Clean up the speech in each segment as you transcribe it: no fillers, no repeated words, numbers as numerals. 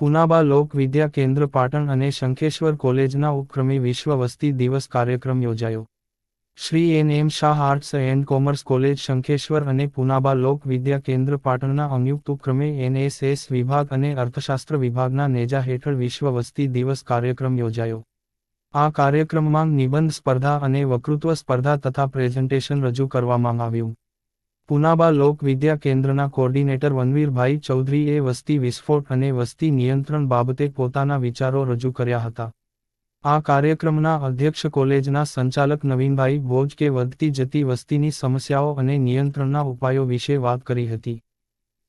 પુનાબા લોક વિદ્યા કેન્દ્ર પાટણ અને શંખેશ્વર કોલેજના ઉપક્રમે વિશ્વ વસ્તી દિવસ કાર્યક્રમ યોજાયો. Shri N. Shah arts and commerce college Shankheshwar અને પુનાબા લોક વિદ્યા કેન્દ્ર પાટણના સંયુક્ત ઉપક્રમે NSS વિભાગ અને અર્થશાસ્ત્ર વિભાગના નેજા હેઠળ વિશ્વ વસ્તી દિવસ કાર્યક્રમ યોજાયો. આ કાર્યક્રમમાં નિબંધ સ્પર્ધા અને વક્તૃત્વ સ્પર્ધા તથા પ્રેઝન્ટેશન રજૂ કરવામાં આવ્યું. પુનાબા લોક વિદ્યા કેન્દ્રના કોર્ડિનેટર વનવીરભાઈ ચૌધરીએ વસ્તી વિસ્ફોટ અને વસ્તી નિયંત્રણ બાબતે પોતાના વિચારો રજૂ કર્યા હતા. આ કાર્યક્રમના અધ્યક્ષ કોલેજના સંચાલક નવીનભાઈ ભોજ કે વધતી જતી વસ્તીની સમસ્યાઓ અને નિયંત્રણના ઉપાયો વિશે વાત કરી હતી.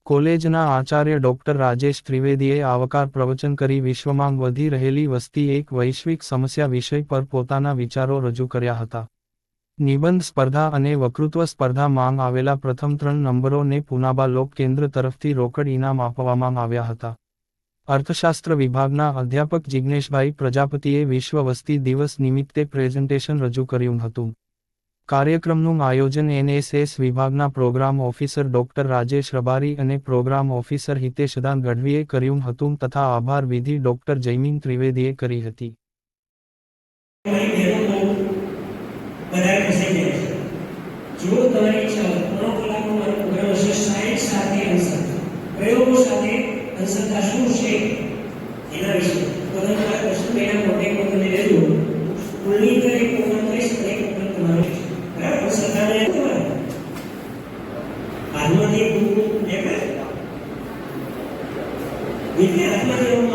કોલેજના આચાર્ય ડોક્ટર રાજેશ ત્રિવેદીએ આવકાર પ્રવચન કરી વિશ્વમાં વધી રહેલી વસ્તી એક વૈશ્વિક સમસ્યા વિષય પર પોતાના વિચારો રજૂ કર્યા હતા. નિબંધ સ્પર્ધા અને વક્તૃત્વ સ્પર્ધા માંગ આવેલા પ્રથમ 3 નંબરોને પુનાબા લોક કેન્દ્ર તરફથી રોકડ ઇનામ આપવામાં આવ્યા હતા. અર્થશાસ્ત્ર વિભાગના અધ્યાપક જિજ્ઞેશભાઈ પ્રજાપતિએ વિશ્વ વસ્તી દિવસ નિમિત્તે પ્રેઝન્ટેશન રજૂ કર્યું હતું. કાર્યક્રમનું આયોજન NSS વિભાગના programme officer doctor Rajesh Rabari અને પ્રોગ્રામ ઓફિસર હિતેશદાન ગઢવીએ કર્યું હતું તથા આભાર વિધિ ડોક્ટર જયમીન ત્રિવેદીએ કરી હતી. જો તમારી ઈચ્છા હોય 3 કલાકનો મારો પ્રોગ્રામ હશે સાયન્સ સાથે આન્સર પ્રયોગો સાથે અંશતા શું છે એના વિશે તો તમે મારા ક્વેશ્ચન બેના કોન્ટેક્ટમાં તમે લેજો.